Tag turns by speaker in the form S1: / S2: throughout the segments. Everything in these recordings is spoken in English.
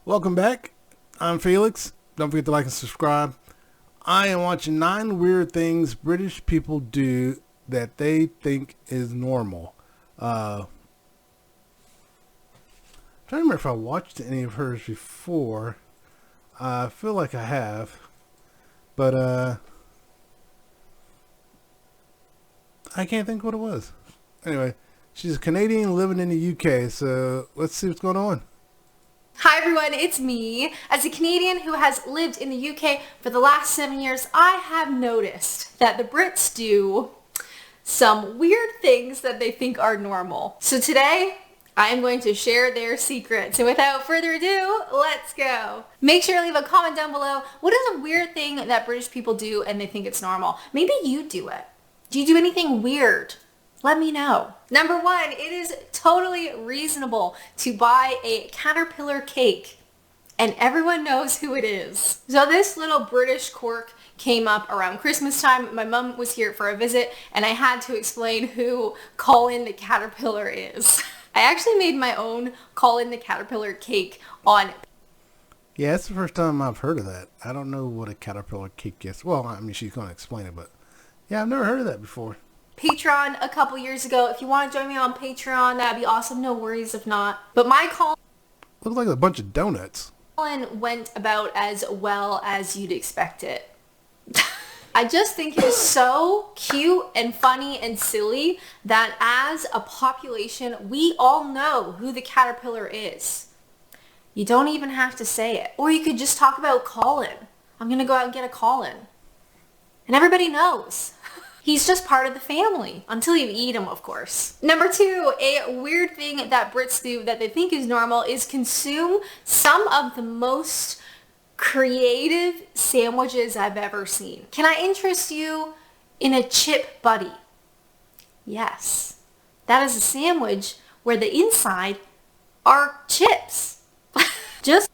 S1: Welcome back. I'm Felix. Don't forget to like and subscribe. I am watching 9 weird things British people do that they think is normal. I'm trying to remember if I watched any of hers before. I feel like I have. But I can't think what it was. Anyway, she's a Canadian living in the UK, so let's see what's going on.
S2: Hi everyone, it's me. As a Canadian who has lived in the UK for the last 7 years, I have noticed that the Brits do some weird things that they think are normal. So today, I am going to share their secrets. And without further ado, let's go. Make sure to leave a comment down below. What is a weird thing that British people do and they think it's normal? Maybe you do it. Do you do anything weird? Let me know. Number 1, it is totally reasonable to buy a caterpillar cake, and everyone knows who it is. So this little British quirk came up around Christmas time. My mom was here for a visit, and I had to explain who Colin the Caterpillar is. I actually made my own Colin the Caterpillar cake on...
S1: Yeah, that's the first time I've heard of that. I don't know what a caterpillar cake is. Well, I mean, she's going to explain it, but yeah, I've never heard of that before.
S2: Patreon a couple years ago. If you want to join me on Patreon, that'd be awesome. No worries if not. But my Colin
S1: Looks like a bunch of donuts.
S2: went about as well as you'd expect it. I just think it is so cute and funny and silly that as a population, we all know who the caterpillar is. You don't even have to say it. Or you could just talk about Colin. I'm going to go out and get a Colin. And everybody knows. He's just part of the family, until you eat him, of course. Number 2, a weird thing that Brits do that they think is normal is consume some of the most creative sandwiches I've ever seen. Can I interest you in a chip buddy? Yes. That is a sandwich where the inside are chips. Just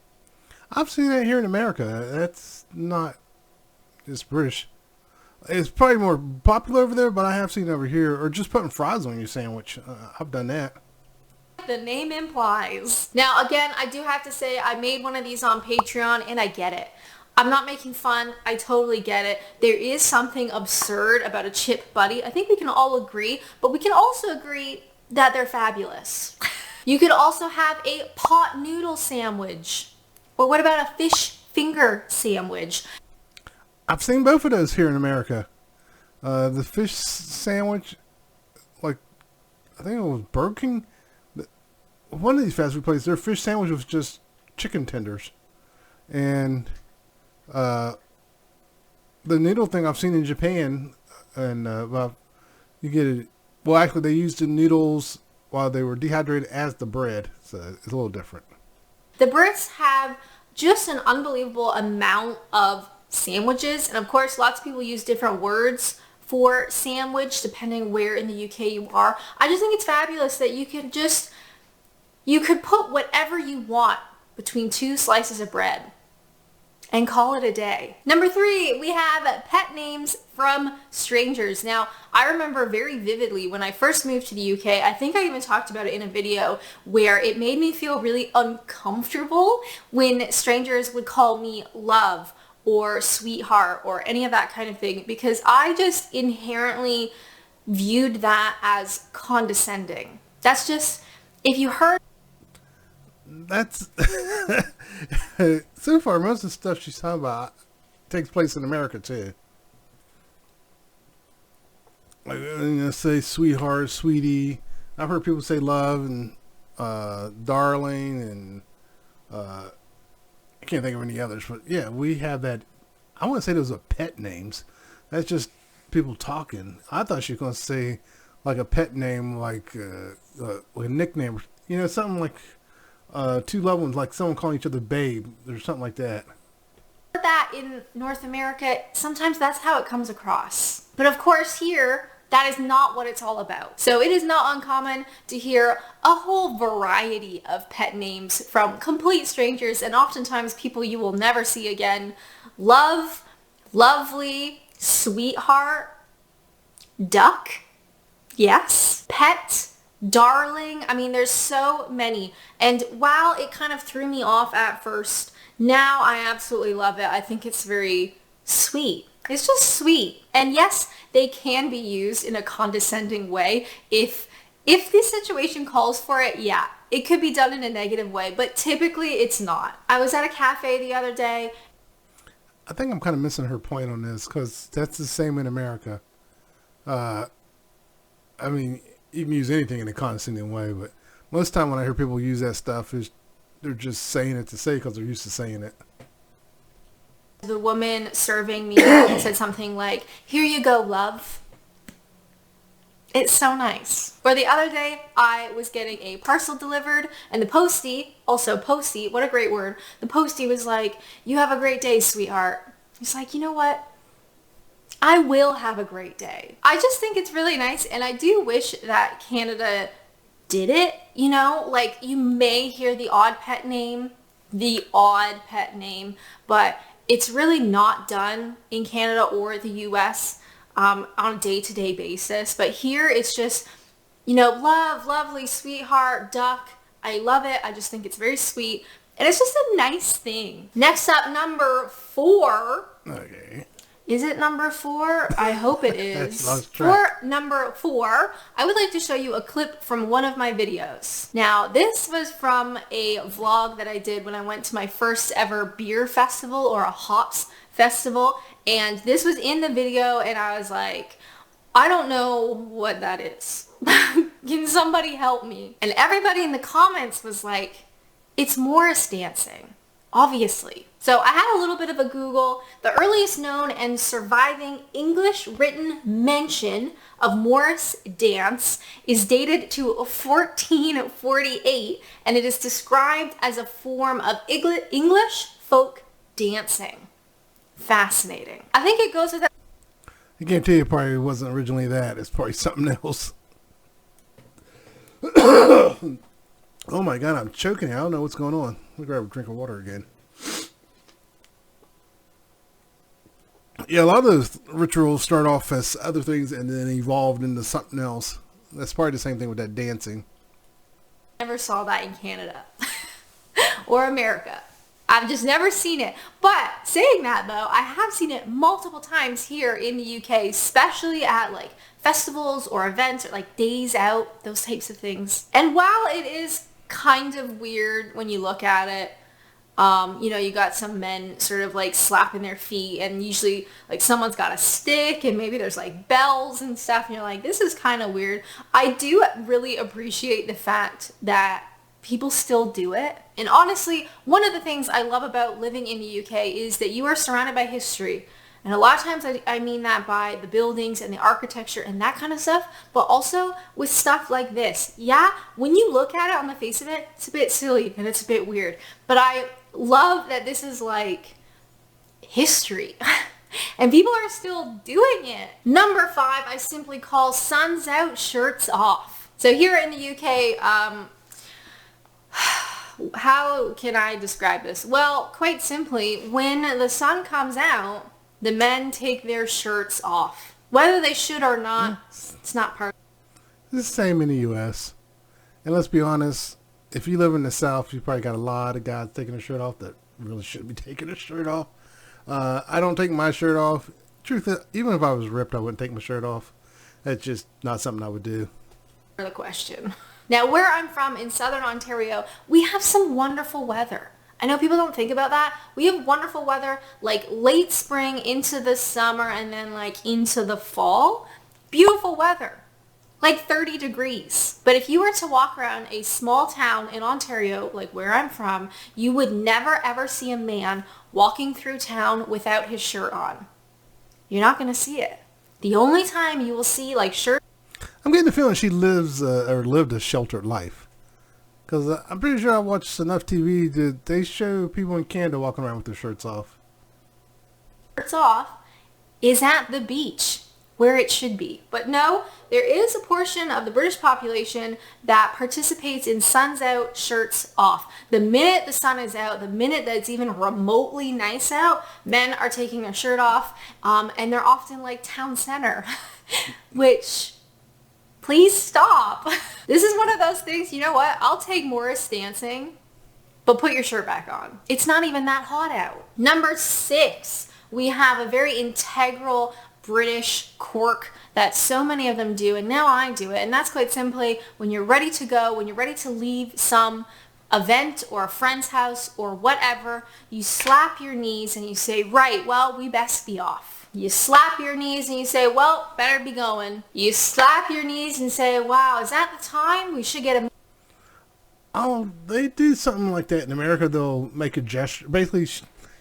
S1: I've seen that here in America. That's not just British. It's probably more popular over there, but I have seen it over here. Or just putting fries on your sandwich. I've done that.
S2: the name implies. Now, again, I do have to say I made one of these on Patreon, and I get it. I'm not making fun. I totally get it. There is something absurd about a chip buddy. I think we can all agree, but we can also agree that they're fabulous. You could also have a pot noodle sandwich. Or what about a fish finger sandwich?
S1: I've seen both of those here in America. The fish sandwich, like, I think it was Burger King. One of these fast food places, their fish sandwich was just chicken tenders. And the noodle thing I've seen in Japan, and well, you get it. Well, actually, they used the noodles while they were dehydrated as the bread, so it's a little different.
S2: The Brits have just an unbelievable amount of sandwiches, and of course lots of people use different words for sandwich depending where in the UK you are. I just think it's fabulous that you could put whatever you want between 2 slices of bread and call it a day. Number 3, we have pet names from strangers. Now, I remember very vividly when I first moved to the UK, I think I even talked about it in a video, where it made me feel really uncomfortable when strangers would call me love or sweetheart or any of that kind of thing, because I just inherently viewed that as condescending. That's just, if you heard...
S1: That's... So far, most of the stuff she's talking about takes place in America, too. Like, say sweetheart, sweetie. I've heard people say love and darling and... I can't think of any others, but yeah, we have that. I want to say those are pet names. That's just people talking. I thought she was going to say like a pet name, like a nickname, something like 2 loved ones, like someone calling each other babe or something like that.
S2: That in North America, sometimes that's how it comes across. But of course here, that is not what it's all about. So it is not uncommon to hear a whole variety of pet names from complete strangers, and oftentimes people you will never see again. Love, lovely, sweetheart, duck, yes, pet, darling. I mean, there's so many. And while it kind of threw me off at first, now I absolutely love it. I think it's very sweet. It's just sweet. And yes, they can be used in a condescending way. If the situation calls for it, yeah, it could be done in a negative way, but typically it's not. I was at a cafe the other day.
S1: I think I'm kind of missing her point on this because that's the same in America. I mean, you can use anything in a condescending way, but most of the time when I hear people use that stuff, they're just saying it to say because they're used to saying it.
S2: The woman serving me said something like, "Here you go, love." It's so nice. Or the other day, I was getting a parcel delivered, and the postie, what a great word, the postie was like, "You have a great day, sweetheart." He's like, you know what? I will have a great day. I just think it's really nice, and I do wish that Canada did it, you know? Like, you may hear the odd pet name, but it's really not done in Canada or the US on a day-to-day basis. But here it's just, you know, love, lovely, sweetheart, duck. I love it. I just think it's very sweet. And it's just a nice thing. Next up, number 4.
S1: Okay.
S2: Is it number 4? I hope it is.
S1: Lost track.
S2: For number 4, I would like to show you a clip from one of my videos. Now, this was from a vlog that I did when I went to my first ever beer festival, or a hops festival. And this was in the video, and I was like, I don't know what that is. Can somebody help me? And everybody in the comments was like, it's Morris dancing, obviously. So I had a little bit of a Google. The earliest known and surviving English written mention of Morris dance is dated to 1448, and it is described as a form of English folk dancing. Fascinating. I think it goes with that.
S1: I guarantee it probably wasn't originally that. It's probably something else. Oh my God, I'm choking here. I don't know what's going on. Let me grab a drink of water again. Yeah, a lot of those rituals start off as other things and then evolved into something else. That's probably the same thing with that dancing.
S2: Never saw that in Canada or America. I've just never seen it. But saying that though, I have seen it multiple times here in the UK, especially at like festivals or events or like days out, those types of things. And while it is kind of weird when you look at it, you know, you got some men sort of like slapping their feet, and usually like someone's got a stick and maybe there's like bells and stuff, and you're like, this is kind of weird. I do really appreciate the fact that people still do it. And honestly, one of the things I love about living in the UK is that you are surrounded by history. And a lot of times I mean that by the buildings and the architecture and that kind of stuff, but also with stuff like this. Yeah, when you look at it on the face of it, it's a bit silly and it's a bit weird. But I love that this is like history. And people are still doing it. Number 5, I simply call suns out, shirts off. So here in the UK, how can I describe this? Well, quite simply, when the sun comes out, the men take their shirts off. Whether they should or not, it's not part of it.
S1: It's the same in the U.S. And let's be honest, if you live in the South, you probably got a lot of guys taking their shirt off that really shouldn't be taking their shirt off. I don't take my shirt off. Truth is, even if I was ripped, I wouldn't take my shirt off. That's just not something I would do.
S2: The question. Now, where I'm from in Southern Ontario, we have some wonderful weather. I know people don't think about that. We have wonderful weather like late spring into the summer and then like into the fall. Beautiful weather. Like 30 degrees. But if you were to walk around a small town in Ontario, like where I'm from, you would never ever see a man walking through town without his shirt on. You're not going to see it. The only time you will see like shirt.
S1: I'm getting the feeling she lives or lived a sheltered life. Because I'm pretty sure I watched enough TV that they show people in Canada walking around with their shirts off.
S2: Shirts off is at the beach, where it should be. But no, there is a portion of the British population that participates in suns out, shirts off. The minute the sun is out, the minute that it's even remotely nice out, men are taking their shirt off, and they're often like town center, which Please stop. This is one of those things, you know what? I'll take Morris dancing, but put your shirt back on. It's not even that hot out. Number 6, we have a very integral British quirk that so many of them do, and now I do it. And that's quite simply when you're ready to go, when you're ready to leave some event or a friend's house or whatever, you slap your knees and you say, right, well, we best be off. You slap your knees and you say, well, better be going. You slap your knees and say, wow, is that the time? We should get a...
S1: Oh, they do something like that in America. They'll make a gesture. Basically,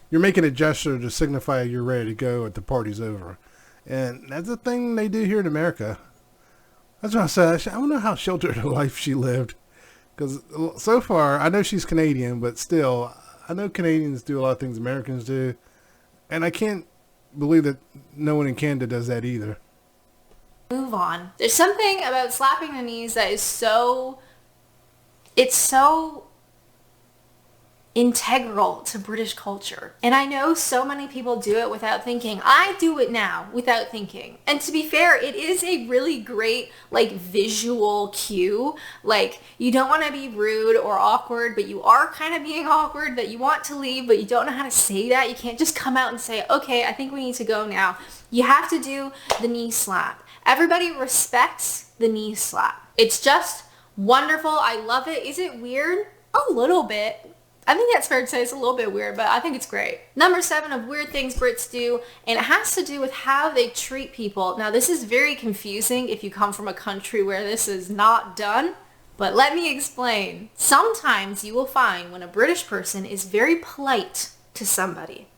S1: you're making a gesture to signify you're ready to go at the party's over. And that's the thing they do here in America. That's what I said. I don't know how sheltered a life she lived. Because so far, I know she's Canadian, but still, I know Canadians do a lot of things Americans do. And I can't believe that no one in Canada does that either.
S2: Move on. There's something about slapping the knees that is so... It's so integral to British culture. And I know so many people do it without thinking. I do it now without thinking. And to be fair, it is a really great visual cue. You don't want to be rude or awkward, but you are kind of being awkward, that you want to leave, but you don't know how to say that. You can't just come out and say, okay, I think we need to go now. You have to do the knee slap. Everybody respects the knee slap. It's just wonderful. I love it. Is it weird? A little bit. I think that's fair to say. It's a little bit weird, but I think it's great. Number 7 of weird things Brits do, and it has to do with how they treat people. Now, this is very confusing if you come from a country where this is not done, but let me explain. Sometimes you will find when a British person is very polite to somebody,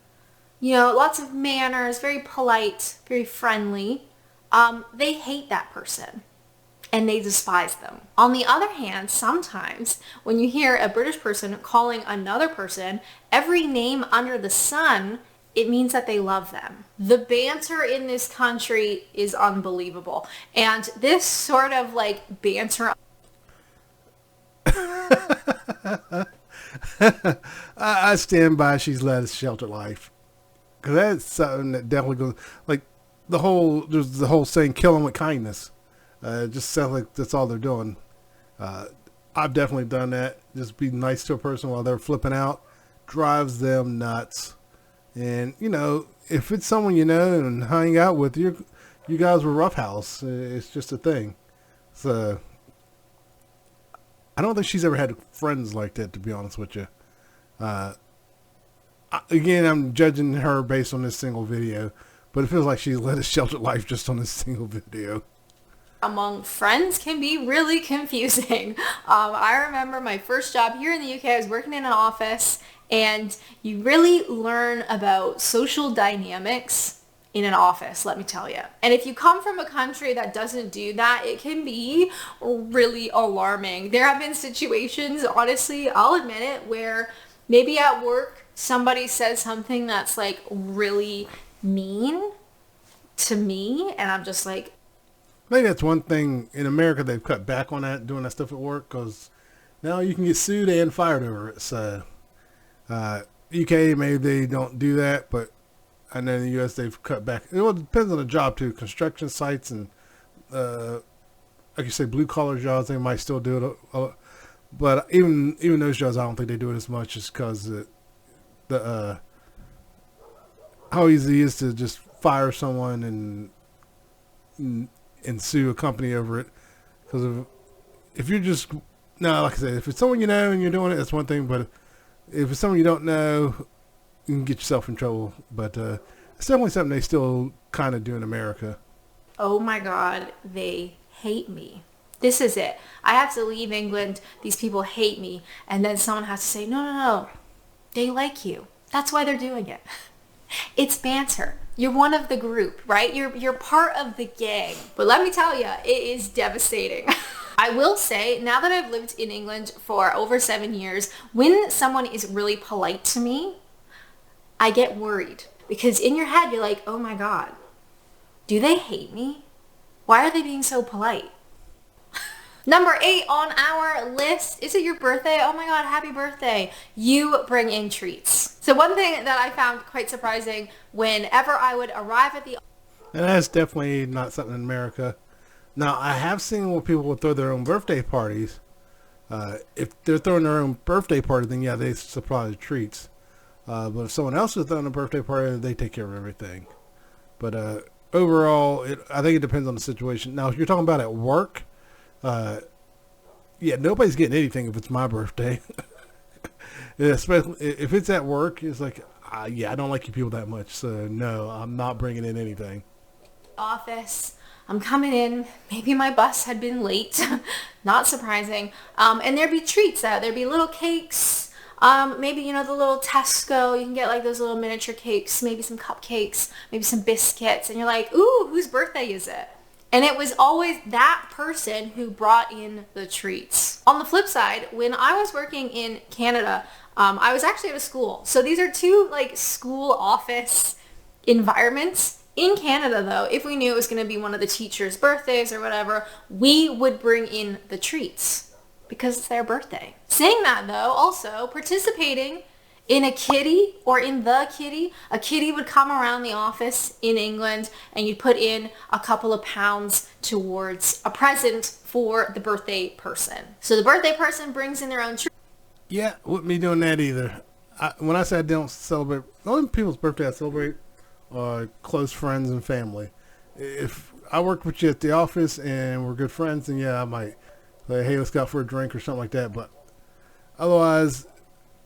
S2: lots of manners, very polite, very friendly, they hate that person. And they despise them. On the other hand, sometimes when you hear a British person calling another person every name under the sun, it means that they love them. The banter in this country is unbelievable. And this sort of banter...
S1: I stand by she's led a sheltered life. Because that's something that definitely goes... there's the whole saying, kill them with kindness. It just sounds like that's all they're doing. I've definitely done that. Just be nice to a person while they're flipping out. Drives them nuts. And, if it's someone you know and hang out with, you guys were roughhouse. It's just a thing. So, I don't think she's ever had friends like that, to be honest with you. Again, I'm judging her based on this single video. But it feels like she's led a sheltered life just on this single video.
S2: Among friends can be really confusing. I remember my first job here in the UK, I was working in an office, and you really learn about social dynamics in an office, let me tell you. And if you come from a country that doesn't do that, it can be really alarming. There have been situations, honestly, I'll admit it, where maybe at work somebody says something that's really mean to me, and I'm just like,
S1: I think that's one thing in America they've cut back on that, doing that stuff at work, because now you can get sued and fired over it. So, UK, maybe they don't do that, but I know in the US they've cut back. It depends on the job too. Construction sites and, like you say, blue collar jobs, they might still do it. But even those jobs, I don't think they do it as much, just because how easy it is to just fire someone and sue a company over it. Because if you're just, like I said, if it's someone you know and you're doing it, that's one thing. But if it's someone you don't know, you can get yourself in trouble. But it's definitely something they still kind of do in America.
S2: Oh my God, they hate me. This is it. I have to leave England. These people hate me. And then someone has to say, no. They like you. That's why they're doing it. It's banter. You're one of the group, right? You're part of the gang. But let me tell you, it is devastating. I will say, now that I've lived in England for over 7 years, when someone is really polite to me, I get worried. Because in your head, you're like, oh my God, do they hate me? Why are they being so polite? Number 8 on our list, is it your birthday? Oh my God, happy birthday. You bring in treats. So one thing that I found quite surprising, whenever I would arrive at the...
S1: And that's definitely not something in America. Now, I have seen where people will throw their own birthday parties. If they're throwing their own birthday party, then yeah, they supply the treats. But if someone else is throwing a birthday party, they take care of everything. But overall, I think it depends on the situation. Now, if you're talking about at work, yeah, nobody's getting anything if it's my birthday. Yeah, especially if it's at work, it's like, yeah, I don't like you people that much, so no, I'm not bringing in anything.
S2: Office. I'm coming in. Maybe my bus had been late. Not surprising. And there'd be treats out. There'd be little cakes. Maybe, the little Tesco. You can get like those little miniature cakes. Maybe some cupcakes. Maybe some biscuits. And you're like, ooh, whose birthday is it? And it was always that person who brought in the treats. On the flip side, when I was working in Canada, I was actually at a school. So these are two like school office environments. In Canada, though, if we knew it was going to be one of the teachers' birthdays or whatever, we would bring in the treats because it's their birthday. Saying that, though, also participating in a kitty or in the kitty, a kitty would come around the office in England and you'd put in a couple of pounds towards a present for the birthday person. So the birthday person brings in their own treat.
S1: Yeah, wouldn't be doing that either. When I say I don't celebrate, the only people's birthday I celebrate close friends and family. If I work with you at the office and we're good friends, then yeah, I might say, hey, let's go out for a drink or something like that. But otherwise,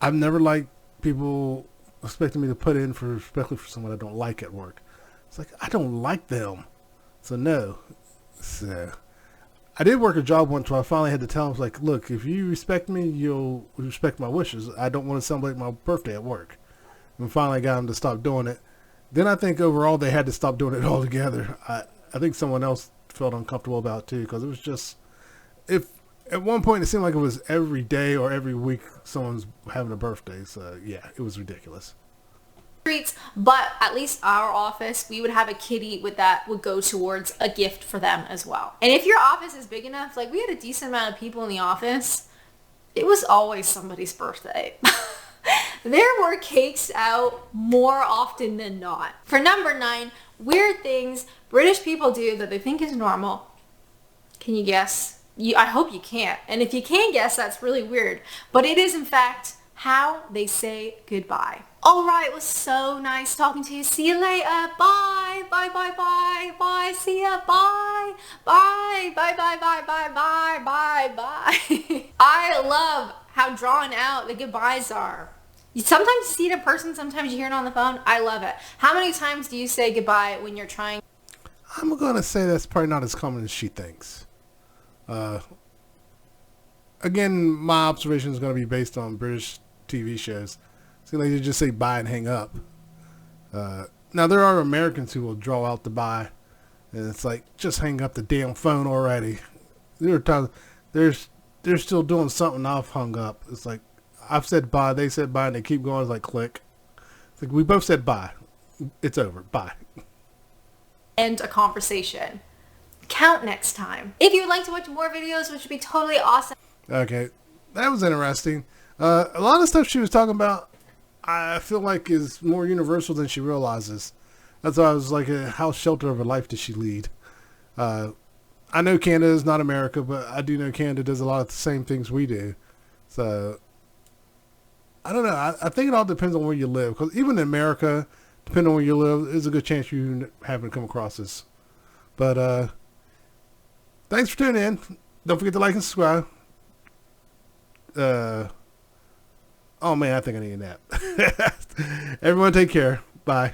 S1: I've never liked people expecting me to put in for, especially for someone I don't like at work. It's like, I don't like them. So no. So I did work a job once where I finally had to tell them, like, look, if you respect me, you'll respect my wishes. I don't want to celebrate my birthday at work. And finally I got them to stop doing it. Then I think overall they had to stop doing it altogether. I think someone else felt uncomfortable about it too, because it was just, if at one point it seemed like it was every day or every week someone's having a birthday. So yeah, it was ridiculous.
S2: Treats, but at least our office, we would have a kitty that would go towards a gift for them as well. And if your office is big enough, like we had a decent amount of people in the office, it was always somebody's birthday. There were cakes out more often than not. For number 9, weird things British people do that they think is normal. Can you guess? I hope you can't. And if you can guess, that's really weird. But it is, in fact, how they say goodbye. All right, it was so nice talking to you. See you later. Bye. Bye, bye, bye, bye. See ya. Bye. Bye. Bye, bye, bye, bye, bye, bye, bye. I love how drawn out the goodbyes are. You sometimes see it in person, sometimes you hear it on the phone. I love it. How many times do you say goodbye when you're trying?
S1: I'm going to say that's probably not as common as she thinks. Again, my observation is going to be based on British TV shows. It's like you just say bye and hang up. Now, there are Americans who will draw out the bye, and it's like, just hang up the damn phone already. There are times they're still doing something I've hung up. It's like, I've said bye, they said bye, and they keep going. It's like, click. It's like, we both said bye. It's over. Bye.
S2: End a conversation. Count next time. If you would like to watch more videos, which would be totally awesome. Okay,
S1: that was interesting. A lot of stuff she was talking about, I feel like is more universal than she realizes. That's why I was like, how sheltered of a life does she lead? I know Canada is not America, but I do know Canada does a lot of the same things we do. So, I don't know. I think it all depends on where you live. Because even in America, depending on where you live, there's a good chance you haven't come across this. But, thanks for tuning in. Don't forget to like and subscribe. Oh man, I think I need a nap. Everyone take care. Bye.